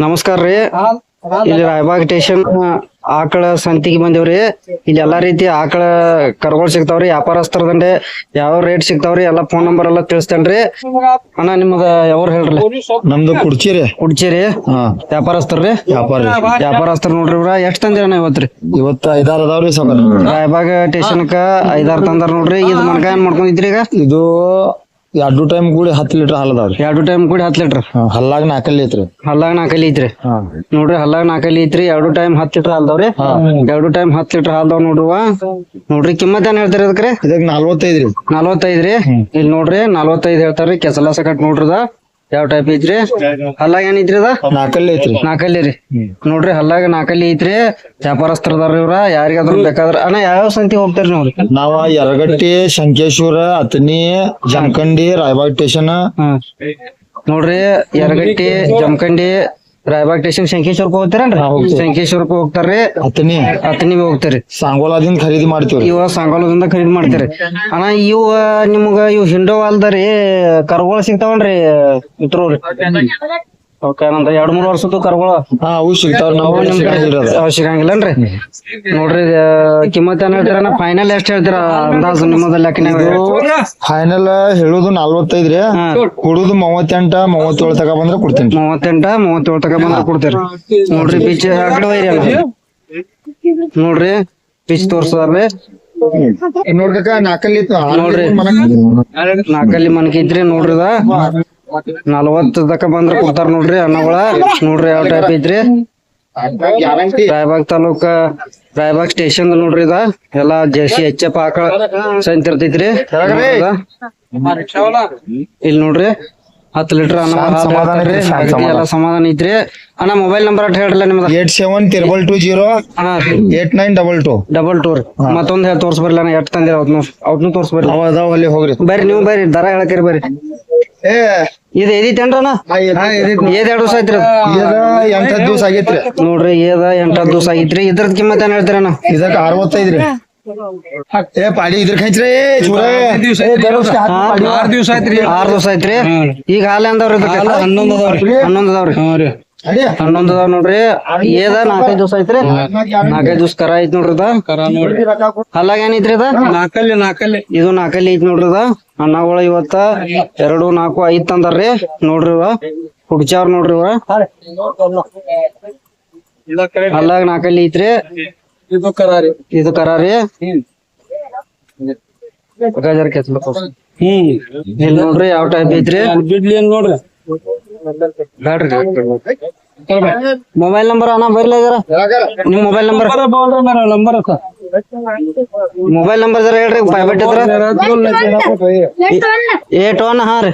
ನಮಸ್ಕಾರ ರೀ. ಇಲ್ಲಿ ರಾಯಬಾಗ್ ಸ್ಟೇಷನ್ ಆಕಳ ಸಂತಿಗೆ ಬಂದೇವ್ರಿ. ಇಲ್ಲಿ ಎಲ್ಲಾ ರೀತಿ ಆಕಳ ಕರುಗಳು ಸಿಗ್ತಾವ್ರಿ. ವ್ಯಾಪಾರಸ್ಥರದಂಡೆ ಯಾವ ರೇಟ್ ಸಿಗ್ತಾವ್ರಿ ಎಲ್ಲಾ ಫೋನ್ ನಂಬರ್ ಎಲ್ಲಾ ತಿಳಿಸ್ತೇನ್ರಿ. ಅಣ್ಣ ನಿಮ್ಮದ ಯಾವ್ರು ಹೇಳ್ರಿ? ನಮ್ದು ಕುಡ್ಚಿರಿ. ವ್ಯಾಪಾರಸ್ಥರ್ರಿ? ವ್ಯಾಪಾರಸ್ಥರ್ ನೋಡ್ರಿ. ಇವ್ರ ಎಷ್ಟ್ ತಂದಿರಣ್ಣ ಇವತ್ತ್ರಿ? ಇವತ್ತ 5-6 ಅದಾವ್ರಿ ಸರ್. ರಾಯಬಾಗ್ ಸ್ಟೇಷನ್ಕ 5-6 ತಂದಾರ ನೋಡ್ರಿ. ಇದು ಮನ್ಕ ಏನ್ ಮಾಡ್ಕೊಂಡಿದ್ರಿ ಈಗ? ಇದು 2 ಟೈಮ್ ಕೂಡಿ 10 ಲೀಟರ್ ಹಾಲ್ ಅದಾವ್ರಿ. 2 ಟೈಮ್ ಕೂಡಿ 10 ಲೀಟರ್. ಹಲ್ಲಾಗ 4 ಐತ್ರಿ. ಹಲ್ಲಾಗ 4 ಐತ್ರಿ. ನೋಡ್ರಿ ಹಲ್ಲಾಗ 4 ಐತ್ರಿ. 2 ಟೈಮ್ 10 ಲೀಟರ್ ಹಾಲ್ದಾವ್ರಿ. 2 ಟೈಮ್ 10 ಲೀಟರ್ ಹಾಲ್ದಾವ್ ನೋಡ್ರಿ. ಕಿಮ್ಮತ್ ಏನ್ ಹೇಳ್ತಾರ ಅದಕ್ರಿ? ಇದಕ್ 45 ರೀ. 45 ರೀ. ಇಲ್ಲಿ ನೋಡ್ರಿ 45 ಹೇಳ್ತಾರ್ರಿ. ಕೆಸಲ ಸಕಟ್ ನೋಡ್ರದ ಯಾವ ಟೈಪ್ ಐತ್ರಿ. ಹಲ್ಲಾಗ ಏನ್ ಐತ್ರಿ ಅದ? 4 ಐತ್ರಿ. 4 ರೀ. ನೋಡ್ರಿ ಹಲ್ಲಾಗ 4 ಐತ್ರಿ. ವ್ಯಾಪಾರಸ್ಥರದಾರ ಇವ್ರ. ಯಾರಿಗಾದ್ರೂ ಬೇಕಾದ್ರ ಅಣ್ಣ ಯಾವ ಸಂತಿ ಹೋಗ್ತಾರಿ ನೋಡ್ರಿ? ನಾವ ಯರಗಟ್ಟಿ, ಶಂಕೇಶ್ವರ, ಅತನಿ, ಜಮಖಂಡಿ, ರಾಯಬಾಗ್ ಸ್ಟೇಷನ್. ನೋಡ್ರಿ ಯರಗಟ್ಟಿ, ಜಮಖಂಡಿ, ರಾಯಬಾಗ್ ಸ್ಟೇಷನ್, ಶಂಕೇಶ್ವರಕ್ಕೆ ಹೋಗ್ತಾರೇನ್ರಿ? ಶಂಕೇಶ್ವರಕ್ಕೆ ಹೋಗ್ತಾರ್ರಿ. ಅತನಿಗೆ ಹೋಗ್ತಾರಿ. ಸಾಂಗೋಲಾದಿಂದ ಖರೀದಿ ಮಾಡ್ತೀವ್ರಿ. ಇವ ಸಾಂಗೋಲದಿಂದ ಖರೀದಿ ಮಾಡ್ತೀರಿ. ಅಣ್ಣ ಇವ್ ನಿಮ್ಗ ಇವ್ ಹಿಂಡೋ ಅಲ್ದರಿ ಕರುಗಳು ಸಿಗ್ತಾವನ್ರಿ ಇಟ್ರೋರಿ? ಓಕೆ. ನಂದ 2-3 ವರ್ಷದ್ದು ಕರುಗಳು ಅವು ಸಿಗ್ತಾವ್ರಿ. ನಾವು ಸಿಗಂಗಿಲ್ಲನ್ರಿ? ನೋಡ್ರಿ ಕಿಮ್ಮತ್ ಏನ್ ಹೇಳ್ತೀರ? ಫೈನಲ್ ಎಷ್ಟ್ ಹೇಳ್ತೀರ ಅಂದಾಜು ನಿಮ್ಮದ ಲೆಕ್ಕನಾಗ? ಫೈನಲ್ ಹೇಳುದು 45 ರೀ. ಕೊಡುದು 38, 37 ತಕ ಬಂದ್ರೆ ಕೊಡ್ತೀನಿ. 38, 37 ತಕ ಬಂದ್ರೆ ಕೊಡ್ತೀರಿ. ನೋಡ್ರಿ ಬೀಚ್ ಆ ಕಡೆ ಒಯ್ರಿ ಅಲ್ಲ. ನೋಡ್ರಿ ಬೀಚ್ ತೋರ್ಸದಾರ್ರಿ. ನೋಡ್ಬೇಕ 4 ಇತ್ತು. ನೋಡ್ರಿ 4 ಮನ್ಕಿ ಐತ್ರಿ. ನೋಡ್ರಿ 40 ತಕ ಬಂದ್ರ ಕೊಡ್ತಾರ ನೋಡ್ರಿ ಅನ್ನಗಳ. ನೋಡ್ರಿ ಯಾವ ಟೈಪ್ ಐತ್ರಿ. ರಾಯಬಾಗ್ ತಾಲೂಕ ರಾಯಬಾಗ್ ಸ್ಟೇಷನ್ ನೋಡ್ರಿ. ಎಲ್ಲಾ ಜರ್ಸಿ HF ಆಕಳ ಸಂತಿ ಇರ್ತೈತ್ರಿ. ಇಲ್ಲಿ ನೋಡ್ರಿ 10 ಲೀಟರ್ ಅನ್ನ ಎಲ್ಲ ಸಮಾಧಾನ ಐತ್ರಿ. ಅಣ್ಣ ಮೊಬೈಲ್ ನಂಬರ್ ಅಟ್ ಹೇಳ್ರಲ್ಲ ನಿಮ್ದು? 872220 8922 ರೀ. ಮತ್ತೊಂದ್ ತೋರ್ಸ್ ಬರ್ಲಿ ಅಣ್ಣ. ಎಷ್ಟ್ ತಂದಿರ ಅವ್ನು ತೋರ್ಸ್ ಬರ್ಲಿ. ಅದಾವ ಅಲ್ಲಿ ಹೋಗ್ರಿ. ಬರ್ರಿ ನೀವು ಬರ್ರಿ. ದರ ಹೇಳಕ್ರಿ ಬರ್ರಿ. ಇದು ಎದಿತ್ತೇನ್ರಣ್ಣ? ಏದ್ 2 ದಿವಸ ಐತ್ರಿ. 8 ದಿವಸ ಆಗೈತ್ರಿ. ನೋಡ್ರಿ 8 ದಿವಸ ಆಗೈತ್ರಿ. ಇದ್ರದ್ ಕಿಮ್ಮತ್ ಏನ್ ಹೇಳ್ತೀರಣ್ಣ? ಇದಕ್ಕ 65 ರೀ. ಪಾಡಿ ಇದ್ರ ಖಂಚ್ರಿ 6 ದಿವಸ ಐತ್ರಿ. ಈಗ ಹಾಲು ಎಂದವ್ರಿ? 11 ಅದಾವ್ರಿ. 11 ಅದಾವ್ ನೋಡ್ರಿ. ಏದ 4-5 ದಿವಸ ಐತ್ರಿ. 4-5 ದಿವಸ ಕರ ಐತ್ ನೋಡ್ರಿ. ಹಲ್ಲಾಗ ಏನೈತ್ರಿ ಅದ? 4 ಇದು 4 ಐತ್ ನೋಡ್ರಿ. ಅನ್ನಗಳ ಇವತ್ತ 2, 4, 5 ತಂದಾರ್ರಿ. ನೋಡ್ರಿ ಹುಡ್ಚಾವ್ರ ನೋಡ್ರಿ. ಹಲ್ಲಾಗ 4 ಐತ್ರಿ. ಇದು ಕರಾರಿ. ಇಲ್ಲಿ ನೋಡ್ರಿ ಯಾವ ಟೈಪ್ ಐತ್ರಿ. ಮೊಬೈಲ್ ನಂಬರ್ ಅಣ್ಣ ಬರ್ಲಿ ಜರ. ನಿಮ್ ಮೊಬೈಲ್ ನಂಬರ್ ಜರ ಹೇಳ್ರಿ. ಪ್ರೈವೇಟ್ ಇದ್ರ 81 ಹಾ ರೀ.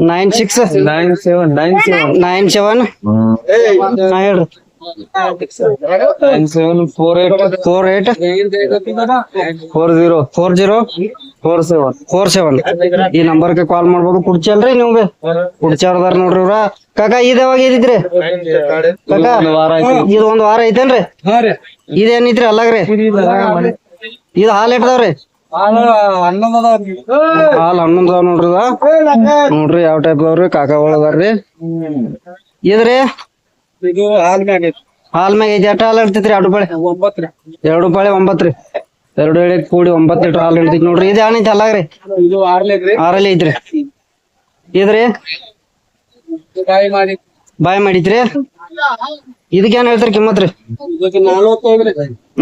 9697 ಹೇಳ್ರಿ. 97484047 ಈ ನಂಬರ್ಗೆ ಕಾಲ್ ಮಾಡ್ಬೋದು. ಕುಡ್ಚಿ ಅಲ್ರಿ ನೀವು? ಕುಡ್ಚಾರ್ದಾರ ನೋಡ್ರಿ ಇವ್ರ. ಕಾಕ ಇದ್ ಯಾವಾಗ ಇದಿದ್ರಿ ಕಾಕ? ಇದು 1 ವಾರ ಐತೇನ್ರಿ? ಇದೇನೈತ್ರಿ ಅಲ್ಲಾಗ್ರಿ? ಇದು ಹಾಲ್ ಇಟ್ಟದಾವ್ರಿ? ಹಾಲ್ 11 ಅದಾವ್ ನೋಡ್ರಿ. ನೋಡ್ರಿ ಯಾವ ಟೈಪ್ ಅದಾವ್ರಿ. ಕಾಕಾಗಳು ಅದಾರ್ರಿ. ಇದ್ರಿ ಹಾಲ್ ಮ್ಯಾಗ ಐತಿ. ಎಷ್ಟ್ ಹಾಲ್ ಇರ್ತೈತ್ರಿ? 2 ಪಾಳಿ 9 ರೀ. 2 ಎಳೆ ಕೂಡಿ 9 ಲೀಟರ್ ಹಾಲ್ ಇರ್ತೈತಿ ನೋಡ್ರಿ. ಇದು ಏನೈತಿ ಅಲ್ಲಾಗ್ರಿ? 6 ಐತ್ರಿ. ಇದ್ರಿ ಬಾಯ್ ಮಾಡಿತ್ರಿ. ಇದಕ್ಕೇನ್ ಹೇಳ್ತಾರ ಕಿಮ್ಮತ್ ರೀ?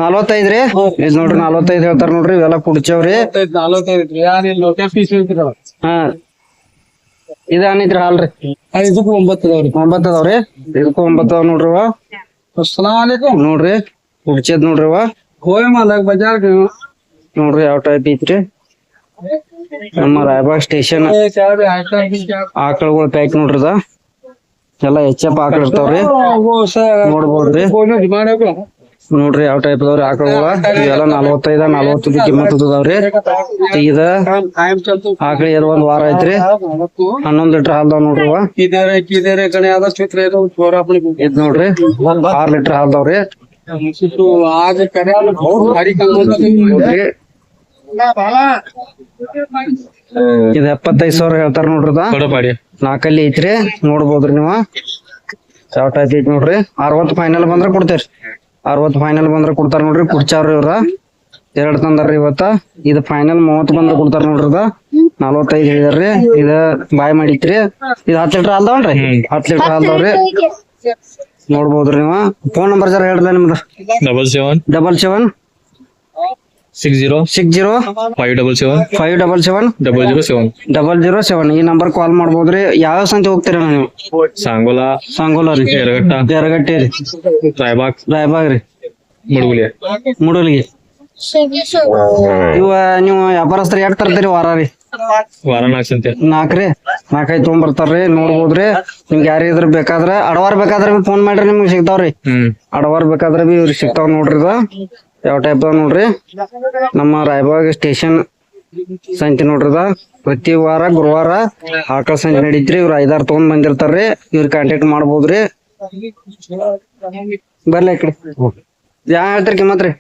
45 ರೀ. ಇದ್ ನೋಡ್ರಿ 45 ಹೇಳ್ತಾರ ನೋಡ್ರಿ. ಇವೆಲ್ಲ ಕುಡ್ಚವ್ರಿ. ಹಾ ಇದ ಏನೈತ್ರಿ ಹಾಲ್ ರೀ? 9 ಅದಾವ್ರಿ. ಇದಕ್ಕೂ 9 ಅದಾವ್ ನೋಡ್ರಿ. ನೋಡ್ರಿ ಕುಡ್ಚದ್ ನೋಡ್ರಿ. ನೋಡ್ರಿ ಯಾವ ಟೈಪ್ ಐತ್ರಿ. ನಮ್ಮ ರಾಯಬಾಗ್ ಸ್ಟೇಷನ್ ಆಕಳಗಳ ಪ್ಯಾಕ್ ನೋಡ್ರಿ. ಎಲ್ಲ HF ಆಕಳ ಇರ್ತಾವ್ರಿ. ನೋಡ್ಬೋದ್ರಿ. ನೋಡ್ರಿ ಯಾವ ಟೈಪ್ ಅದಾವ್ರಿ ಆಕಳಗಳ. ಇವೆಲ್ಲ 45 40 ಕಿಮ್ಮತ್ ಅದಾವ್ರಿ. ಇದ ಆಕಳ 1 ವಾರ ಐತ್ರಿ. 11 ಲೀಟರ್ ಹಾಲ್ದಾವ್ ನೋಡ್ರಿ. ಇದ್ ನೋಡ್ರಿ 6 ಲೀಟರ್ ಹಾಲ್ದಾವ್ರಿ. ಇದು 75,000 ಹೇಳ್ತಾರ ನೋಡ್ರಿ ಅದ ಕೊಡಪಾಡಿ ನಾಲ್ಕಲ್ಲಿ ಐತ್ರಿ ನೋಡ್ಬೋದ್ರಿ ನೀವು ಚಾವಟ್ ಐತಿ ನೋಡ್ರಿ 60 ಫೈನಲ್ ಬಂದ್ರ ಕೊಡ್ತೇರಿ 60 ಫೈನಲ್ ಬಂದ್ರ ಕೊಡ್ತಾರ ನೋಡ್ರಿ ಕುಡ್ಚಾವ್ರಿ ಇವ್ರ 2 ತಂದಾರ್ರಿ ಇವತ್ತ ಇದು ಫೈನಲ್ 30 ಬಂದ್ರ ಕೊಡ್ತಾರ ನೋಡ್ರಿ ಅದ 45 ಹೇಳಿದಾರ್ರಿ ಇದ ಬಾಯ್ ಮಾಡಿತ್ರಿ ಇದು 10 ಲೀಟರ್ ಹಾಲ್ದಾವನ್ರಿ 10 ಲೀಟರ್ ಹಾಲ್ದಾವ್ರಿ ನೋಡ್ಬೋದ್ರಿ ನೀವು ಫೋನ್ ನಂಬರ್ ಜರ ಹೇಳ್ರಿ ನಿಮ್ದು 77 77 60 60 577 577 007 ಈ ನಂಬರ್ ಕಾಲ್ ಮಾಡ್ಬೋದ್ರಿ ಯಾವ ಸಂತೆ ಹೋಗ್ತೀರ ನೀವು ಸಾಂಗೋಲ ರೀ ಯರಗಟ್ಟೆ ರೀ ರಾಯಬಾಗ್ ರೀ ಮುಡುಲಿಗೆ ಇವ ನೀವು ವ್ಯಾಪಾರಸ್ಥರು ಯಾಕೆ ತರ್ತೀರಿ ವಾರ ರೀ ವಾರ 4 ಸಂತೆ 4 4-5 ತೊಗೊಂಬರ್ತಾರ್ರಿ ನೋಡ್ಬೋದ್ರಿ ನಿಮ್ಗೆ ಯಾರಿದ್ರ ಬೇಕಾದ್ರ ಅಡವಾರ್ ಬೇಕಾದ್ರ ಫೋನ್ ಮಾಡ್ರಿ ನಿಮ್ಗೆ ಸಿಗ್ತಾವ್ರಿ ಅಡವಾರ್ ಬೇಕಾದ್ರ ಬಿ ಇವ್ರಿಗೆ ಸಿಗ್ತಾವ್ ನೋಡ್ರಿ ಇದ ಯಾವ ಟೈಪ್ ಅದಾವ ನೋಡ್ರಿ ನಮ್ಮ ರಾಯಬಾಗ್ ಸ್ಟೇಷನ್ ಸಂತೆ ನೋಡ್ರಿ ಇದ ಪ್ರತಿ ವಾರ ಗುರುವಾರ ಆಕಳ ಸಂತೆ ನಡೀತ್ರಿ ಇವ್ರ 5-6 ತಗೊಂಡ್ ಬಂದಿರ್ತಾರ್ರಿ ಇವ್ರ ಕಾಂಟ್ಯಾಕ್ಟ್ ಮಾಡ್ಬೋದ್ರಿ ಬರ್ಲಿ ಈ ಕಡೆ ಯಾ ಹೇಳ್ತೀರಿ ಕಿಮ್ಮತ್ ರೀ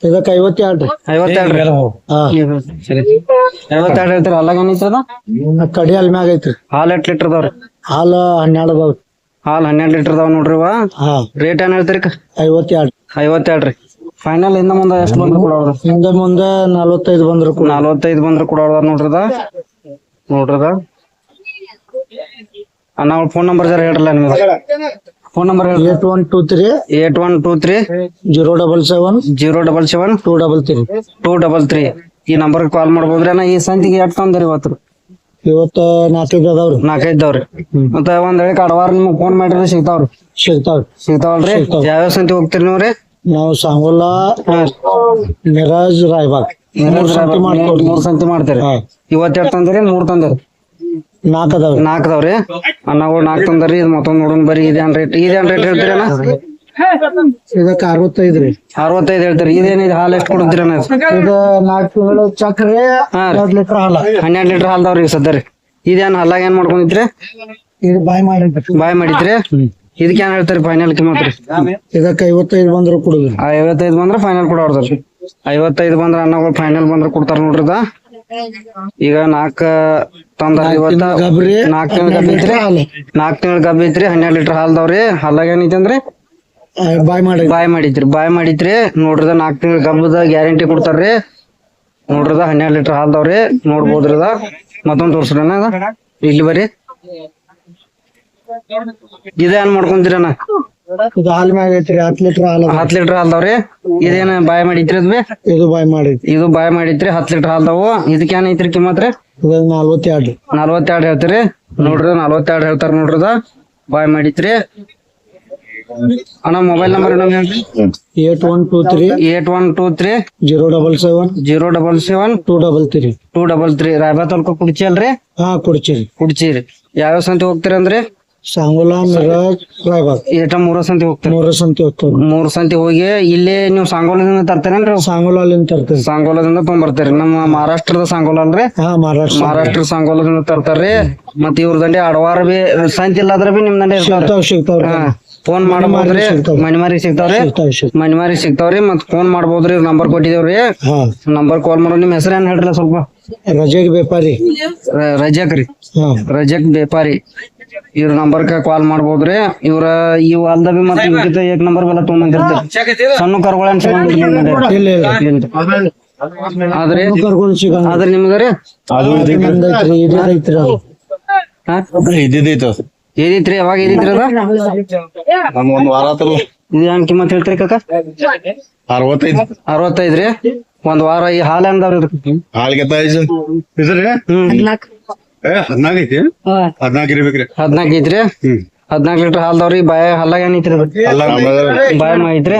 ಇದಕ್ಕೆ 52 ಸರಿ 52 ಹೇಳ್ತೀರಿ ಅಲ್ಲಾಗ ಏನೈತಿ ಅದ ಕಡಿ ಅಲ್ಲಿ ಮ್ಯಾಗ ಐತ್ರಿ ಹಾಲ್ 8 ಲೀಟರ್ ಅದಾವ್ರಿ ಹಾಲು 12 ಅದಾವ್ರಿ ಹಾಲ್ 12 ಲೀಟರ್ ಅದಾವ ನೋಡ್ರಿ ಇವ ರೇಟ್ ಏನ್ ಹೇಳ್ತೀರಿ 52 ರೀ ಫೈನಲ್ ಇಂದ ಮುಂದ ಎಷ್ಟು ಬಂದ್ರು ಕೊಡೋದು ಹಿಂದೆ ಮುಂದೆ 45 ಬಂದ್ರು 45 ಬಂದ್ರು ಕೊಡೋದ ನೋಡ್ರದ ಅಣ್ಣ ಫೋನ್ ನಂಬರ್ ಜರ ಹೇಳ್ರಲ್ಲ ನಿಮ್ದು ಫೋನ್ ನಂಬರ್ ಹೇಳ್ರಿ 8123 077 233 ಈ ನಂಬರ್ ಕಾಲ್ ಮಾಡ್ಬೋದ್ರಿ ಅಣ್ಣ ಈ ಸಂತಿಗೆ ಎಷ್ಟು ತಂದ್ರಿ ಇವತ್ತು 4 ಅದಾವ್ರಿ 4 ಇದ್ದಾವ್ರಿ ಮತ್ತ ಒಂದ್ ವೇಳೆ ಕಡವಾರ ನಿಮ್ಗೆ ಫೋನ್ ಮಾಡಿದ್ರೆ ಸಿಗ್ತಾವಲ್ರಿ ಯಾವ್ಯಾವ ಸಂತಿ ಹೋಗ್ತೀರಿ ನೀವ್ರಿ ನಾವು ಸಾಂಗೋಲ ಮಿರಾಜ್ ರಾಯಬಾಗ್ 3 ಸಂತಿ ಮಾಡ್ತೀರಿ ಇವತ್ತು ಎಷ್ಟು ತಂದಿರಿ 3 ತಂದಿರಿ 4 ಅದಾವ್ರಿ ಅಣ್ಣಗಳು 4 ತಂದರಿ ಇದು ಮತ್ತೊಂದ್ ನೋಡೋಣ ಬರೀ ಇದೇನ್ ರೇಟ್ ಹೇಳ್ತೀರಿ ಅಣ್ಣ ಇದಕ್ಕೆ 65 ರೀ 65 ಹೇಳ್ತೀರಿ ಇದೇನಿದೆ ಹಾಲು ಎಷ್ಟು ಕೊಡ್ತೀರಿ ಅಣ್ಣ ಇದು 4 ತಿಂಗಳು ಚಕ್ರಿ 2 ಲೀಟರ್ ಹಾಲು 12 ಲೀಟರ್ ಹಾಲ್ದಾವ್ರಿ ಸದ್ದ ರೀ ಇದೇನ್ ಹಾಲಾಗ ಏನ್ ಮಾಡ್ಕೊಂಡಿದ್ರಿ ಇದು ಬಾಯ್ ಮಾಡಿದ್ರಿ ಇದಕ್ಕೆ ಏನ್ ಹೇಳ್ತಾರಿ ಫೈನಲ್ ಕಿಮ್ಮತ್ ರೀ ಇದಕ್ಕೆ 55 ಬಂದ್ರು ಕೊಡುದು 55 ಬಂದ್ರ ಫೈನಲ್ ಕೊಡೋರ್ದ್ರಿ 55 ಬಂದ್ರ ಅಣ್ಣಗಳು ಫೈನಲ್ ಬಂದ್ರ ಕೊಡ್ತಾರ ನೋಡ್ರಿ ಇದ ಈಗ 4 ತಂದಾರ ಇವತ್ತ 4 ತಿಂಗಳ ಗಬ್ಬಿ ಐತ್ರಿ 4 ತಿಂಗಳ ಗಬ್ಬಿ ಐತ್ರಿ 12 ಲೀಟರ್ ಹಾಲ್ದಾವ್ರಿ ಹಾಲಾಗ ಏನೈತಿ ಅಂದ್ರಿ ಬಾಯ್ ಮಾಡಿದ್ರಿ ನೋಡ್ರದ 4 ತಿಂಗಳ ಗಬ್ಬದ ಗ್ಯಾರಂಟಿ ಕೊಡ್ತಾರ್ರಿ ನೋಡ್ರದ 12 ಲೀಟರ್ ಹಾಲ್ದಾವ್ರಿ ನೋಡ್ಬೋದ್ರಿ ಅದ ಮತ್ತೊಂದ್ ತೋರ್ಸ್ರಣ್ಣ ಅದ ಇಲ್ಲಿ ಬರ್ರಿ ಇದೇನ್ ಮಾಡ್ಕೊಂತೀರಣ್ಣ ಇದು ಹಾಲ್ ಮ್ಯಾಗ ಐತ್ರಿ 10 ಲೀಟರ್ ಹಾಲು 10 ಲೀಟರ್ ಹಾಲ್ದಾವ್ರಿ ಇದೇನ ಬಾಯ್ ಮಾಡಿದ್ರಿ ಅದ್ ಇದು ಬಾಯ್ ಮಾಡಿದ್ರಿ 10 ಲೀಟರ್ ಹಾಲ್ದಾವು ಇದಕ್ಕೆ ಏನ್ ಐತ್ರಿ ಕಿಮ್ಮತ್ ರೀ 42 ಹೇಳ್ತೀರಿ ನೋಡ್ರಿ 42 ಹೇಳ್ತಾರ ನೋಡ್ರಿ ಅದ ಬಾಯ್ ಮಾಡಿದ್ರಿ ಅಣ್ಣ ಮೊಬೈಲ್ ನಂಬರ್ ಹೇಳ್ರಿ 8123 077 233 ರಾಯಬಾಗ್ ತಾಲೂಕು ಕುಡ್ಚಿ ಅಲ್ರಿ ಕುಡ್ಚಿರಿ ಯಾವ್ಯಾವ ಸಂತೆ ಹೋಗ್ತೀರಿ ಅಂದ್ರಿ ಸಾಂಗೋಲ ಮಿರಾಜ್ ರಾಯಬಾಗ್ 3 ಸಂತೆ ಹೋಗ್ತೀರಿ 3 ಸಂತೆ ಹೋಗಿ ಇಲ್ಲಿ ನೀವು ಸಾಂಗೋಲದಿಂದ ತರ್ತೀರೇನ್ರಿ ಸಾಂಗೋಲದಿಂದ ತೊಗೊಂಬರ್ತೀರಿ ನಮ್ಮ ಮಹಾರಾಷ್ಟ್ರದ ಸಾಂಗೋಲ ಅಲ್ರಿ ಮಹಾರಾಷ್ಟ್ರ ಸಾಂಗೋಲದಿಂದ ತರ್ತಾರ್ರಿ ಮತ್ ಇವ್ರ ದಂಡೆ ಅಡವಾರ ಬಿ ಸಂತೆ ಇಲ್ಲಾದ್ರ ಬಿ ನಿಮ್ ದಂಡೆ ಸಿಗ್ತಾವ್ರಿ ಫೋನ್ ಮಾಡ್ಬೋದ್ರಿ ಮಣಿಮಾರಿ ಸಿಗ್ತಾವ್ರಿ ಮತ್ ಫೋನ್ ಮಾಡ್ಬೋದ್ರಿ ನಂಬರ್ ಕೊಟ್ಟಿದೇವ್ರಿ ನಂಬರ್ ಕಾಲ್ ಮಾಡೋ ನಿಮ್ ಹೆಸರು ಏನ್ ಹೇಳ್ರಿ ಸ್ವಲ್ಪ ರಜಕ್ ಬೇಪಾರಿ ಇವ್ರ ನಂಬರ್ ಕಾಲ್ ಮಾಡ್ಬೋದ್ರಿ ಇವ್ರ ಇವ್ ಅಲ್ದ ಬಿ ಮತ್ ಏಕ್ ನಂಬರ್ ಬೆಲ್ಲ ತೊಗೊಂಬಂದಿರ್ತೀರಿ ಸಣ್ಣ ಕರ್ಗಳ ಆದ್ರೆ ನಿಮ್ಗರಿ ಏದಿತ್ರಿ ಯಾವಾಗ ಏದಿತ್ರಿ ಅದ ಒಂದ್ ವಾರ ಇದೇನ್ ಕಿಮ್ಮತ್ ಹೇಳ್ತೀರಿ ಕಾಕ 65 ರೀ ಒಂದ್ ವಾರ ಈ ಹಾಲ್ ಅಂದವ್ರಿ ಹಾಲ್ಗೆ 14 ಇರ್ಬೇಕ್ರಿ 14 ಐತ್ರಿ 14 ಲೀಟರ್ ಹಾಲ್ದವ್ರಿ ಬಾಯ ಹಲ್ಲಾಗ ಏನೈತ್ರಿ ಬಾಯ್ ಮಾಡಿದ್ರಿ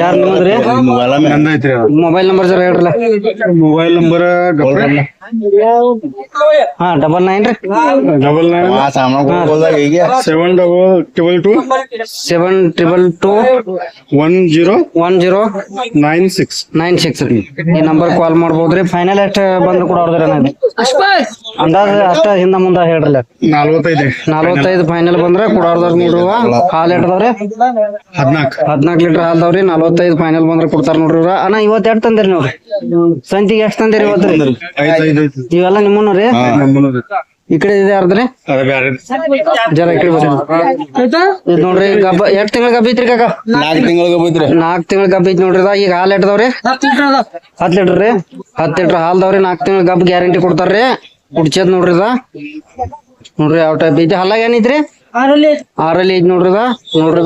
ಯಾರ್ ನಿಮ್ಮದ್ರಿ ಮೊಬೈಲ್ ನಂಬರ್ ಜರ ಹೇಳ್ರಲ್ಲ ಮೊಬೈಲ್ ನಂಬರ್ ಹಾ 99 ರೀ 722 ರೀ ಈ ನಂಬರ್ ಕಾಲ್ ಮಾಡ್ಬೋದ್ರಿ. ಫೈನಲ್ ಎಷ್ಟ ಬಂದ್ರು ಕೂಡ ಅವ್ರದ್ರ ಅಂದಾಜ್ ಅಷ್ಟ ಹಿಂದ ಮುಂದ ಹೇಳ್ರಲ್ಲ. 45 ಫೈನಲ್ ಬಂದ್ರ ಕೊಡೋರ್ದಾರ ನೋಡ್ರಿವ. ಹಾಲ್ ಎಟ್ಟದವ್ರಿ 14 ಲೀಟರ್ ಹಾಲ್ದವ್ರಿ. 45 ಫೈನಲ್ ಬಂದ್ರ ಕೊಡ್ತಾರ ನೋಡ್ರಿ ಇವ್ರ. ಅಣ್ಣ ಇವತ್ ಎಷ್ಟ್ ತಂದಿರಿ ನೋಡ್ರಿ ಸಂತಿಗೆ ಎಷ್ಟ್ ತಂದಿರಿ ಇವತ್ತು? ಇವೆಲ್ಲ ನಿಮ್ಮನ್ನು ರೀ ಈ ಕಡೆ ಇದೆ ಅರ್ದ್ರಿ ಜರ ಈ ಕಡೆ ಬರ್ರಿ. ಇದ್ ನೋಡ್ರಿ ಗಬ್ಬ ಎಷ್ಟ್ ತಿಂಗಳ ಗಬ್ಬ ಐತ್ರಿ ಕಾಕ? 4 ತಿಂಗಳ ಗಬ್ಬ ಐತಿ ನೋಡ್ರಿ. ಈಗ ಹಾಲ್ ಎಟ್ಟದವ್ರಿ 10 ಲೀಟರ್ ರೀ. 10 ಲೀಟರ್ ಹಾಲ್ದವ್ರಿ. 4 ತಿಂಗಳ ಗಬ್ಬ ಗ್ಯಾರಂಟಿ ಕೊಡ್ತಾರ್ರಿ. ಕುಡ್ಚೇದ್ ನೋಡ್ರಿ ನೋಡ್ರಿ ಯಾವ ಟೈಪ್ ಐತಿ. ಹಲ್ಲಾಗ ಏನೈತ್ರಿ? 6 ಐತಿ ನೋಡ್ರಿ ನೋಡ್ರಿ